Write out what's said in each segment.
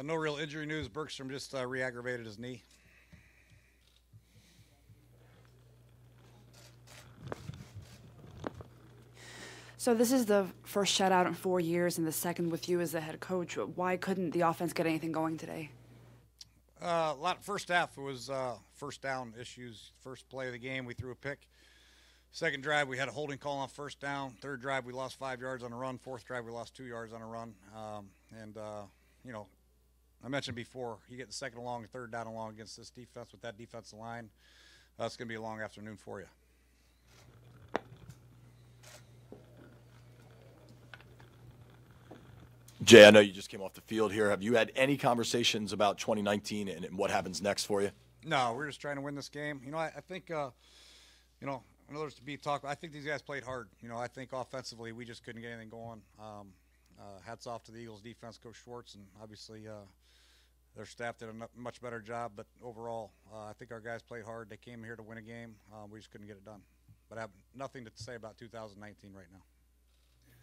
No real injury news. Bergstrom just re-aggravated his knee. So this is the first shutout in 4 years and the second with you as the head coach. Why couldn't the offense get anything going today? First half was first down issues. First play of the game, we threw a pick. Second drive, we had a holding call on first down. Third drive, we lost 5 yards on a run. Fourth drive, we lost 2 yards on a run. I mentioned before, you get the second along, third down along against this defense with that defensive line. It's going to be a long afternoon for you. Jay, I know you just came off the field here. Have you had any conversations about 2019 and what happens next for you? No, we're just trying to win this game. I think, in order to be talked, I think these guys played hard. I think offensively we just couldn't get anything going. Hats off to the Eagles defense, Coach Schwartz, and obviously their staff did a much better job. But overall, I think our guys played hard. They came here to win a game. We just couldn't get it done. But I have nothing to say about 2019 right now.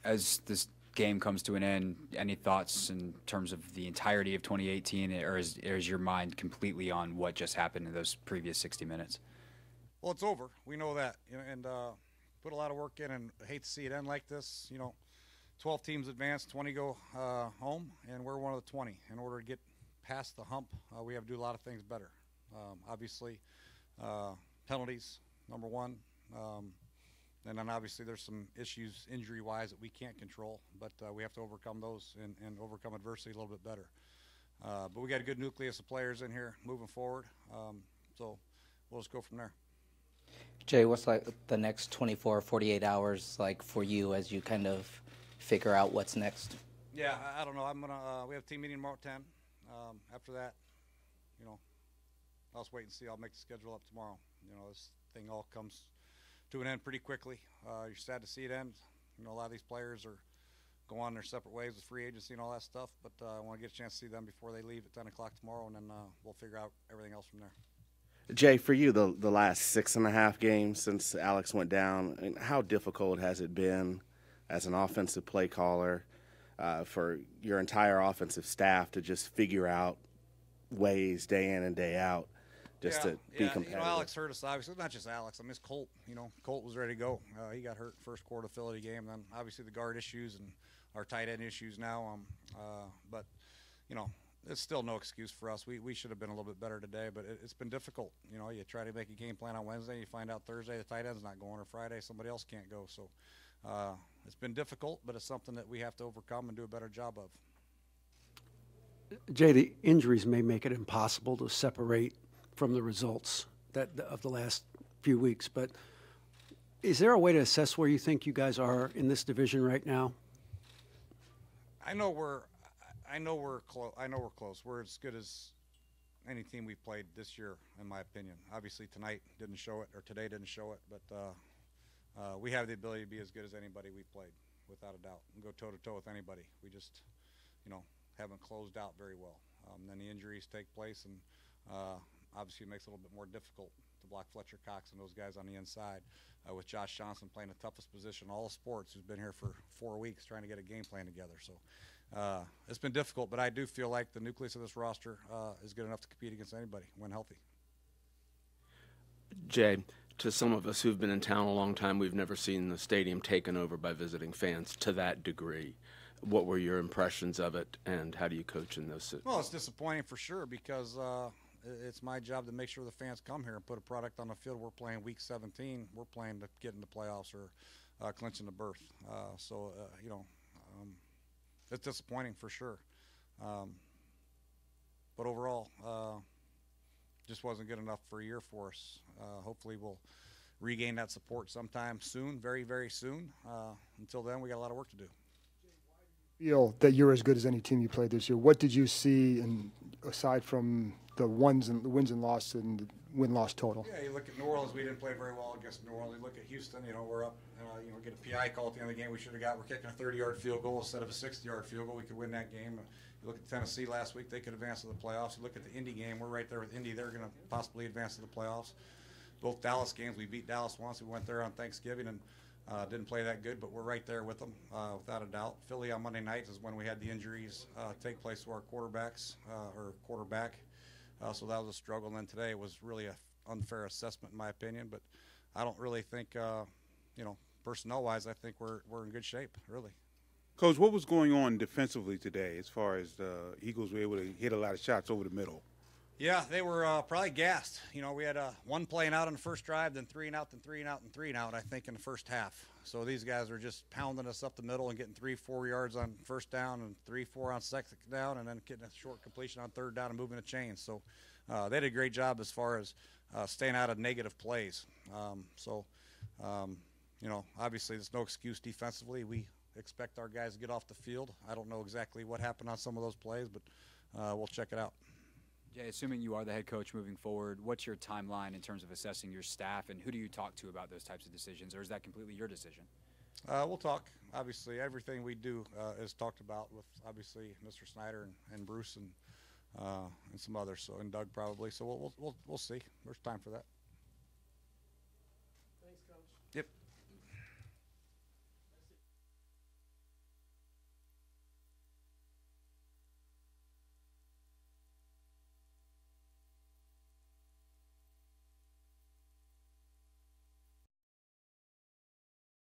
As this game comes to an end, any thoughts in terms of the entirety of 2018, or is your mind completely on what just happened in those previous 60 minutes? Well, it's over. We know that, and put a lot of work in, and I hate to see it end like this. 12 teams advance, 20 go home, and we're one of the 20. In order to get past the hump, we have to do a lot of things better. Obviously, penalties, number one. And then obviously there's some issues injury-wise that we can't control, but we have to overcome those and overcome adversity a little bit better. But we got a good nucleus of players in here moving forward, so we'll just go from there. Jay, what's like the next 24, 48 hours like for you as you kind of figure out what's next? Yeah, I don't know. We have a team meeting tomorrow at 10. After that, I'll just wait and see. I'll make the schedule up tomorrow. This thing all comes to an end pretty quickly. You're sad to see it end. A lot of these players go on their separate ways with free agency and all that stuff, but I want to get a chance to see them before they leave at 10 o'clock tomorrow, and then we'll figure out everything else from there. Jay, for you, the last 6.5 games since Alex went down, how difficult has it been as an offensive play caller for your entire offensive staff to just figure out ways day in and day out to be competitive? Alex hurt us, obviously. Not just Alex. I mean, it's Colt. Colt was ready to go. He got hurt first quarter of the Philly game. Then, obviously, the guard issues and our tight end issues now. But it's still no excuse for us. We should have been a little bit better today, but it's been difficult. You try to make a game plan on Wednesday, you find out Thursday the tight end's not going, or Friday somebody else can't go. So it's been difficult, but it's something that we have to overcome and do a better job of. Jay, the injuries may make it impossible to separate from the results of the last few weeks, but is there a way to assess where you think you guys are in this division right now? I know we're close. We're as good as any team we've played this year, in my opinion. Obviously, tonight didn't show it, or today didn't show it, but we have the ability to be as good as anybody we've played, without a doubt, and go toe-to-toe with anybody. We just, haven't closed out very well. Then the injuries take place, and obviously it makes it a little bit more difficult to block Fletcher Cox and those guys on the inside, with Josh Johnson playing the toughest position in all of sports, who's been here for 4 weeks trying to get a game plan together. So it's been difficult, but I do feel like the nucleus of this roster is good enough to compete against anybody when healthy. Jay, to some of us who've been in town a long time, we've never seen the stadium taken over by visiting fans to that degree. What were your impressions of it, and how do you coach in those situations? Well, it's disappointing for sure, because it's my job to make sure the fans come here and put a product on the field. We're playing Week 17. We're playing to get in the playoffs or clinching the berth. It's disappointing for sure. But overall, just wasn't good enough for a year for us. Hopefully we'll regain that support sometime soon, very, very soon. Until then, we got a lot of work to do. Feel that you're as good as any team you played this year. What did you see, and aside from the wins and losses and the win-loss total? Yeah, you look at New Orleans. We didn't play very well against New Orleans. You look at Houston. We're up. Get a PI call at the end of the game. We should have got. We're kicking a 30-yard field goal instead of a 60-yard field goal. We could win that game. You look at Tennessee last week. They could advance to the playoffs. You look at the Indy game. We're right there with Indy. They're going to possibly advance to the playoffs. Both Dallas games, we beat Dallas once. We went there on Thanksgiving, and Didn't play that good, but we're right there with them, without a doubt. Philly on Monday nights is when we had the injuries take place to our quarterbacks, or quarterback. So that was a struggle. And then today was really an unfair assessment, in my opinion. But I don't really think, personnel-wise, I think we're in good shape, really. Coach, what was going on defensively today as far as the Eagles were able to hit a lot of shots over the middle? Yeah, they were probably gassed. We had one play and out on the first drive, then 3 and out, then 3 and out, and 3 and out, I think, in the first half. So these guys were just pounding us up the middle and getting 3-4 yards on first down and 3-4 on second down, and then getting a short completion on third down and moving the chains. So they did a great job as far as staying out of negative plays. Obviously there's no excuse defensively. We expect our guys to get off the field. I don't know exactly what happened on some of those plays, but we'll check it out. Jay, assuming you are the head coach moving forward, what's your timeline in terms of assessing your staff, and who do you talk to about those types of decisions, or is that completely your decision? We'll talk. Obviously, everything we do is talked about with, obviously, Mr. Snyder and Bruce and some others, so, and Doug probably. So we'll see. There's time for that. Thanks, Coach. Yep.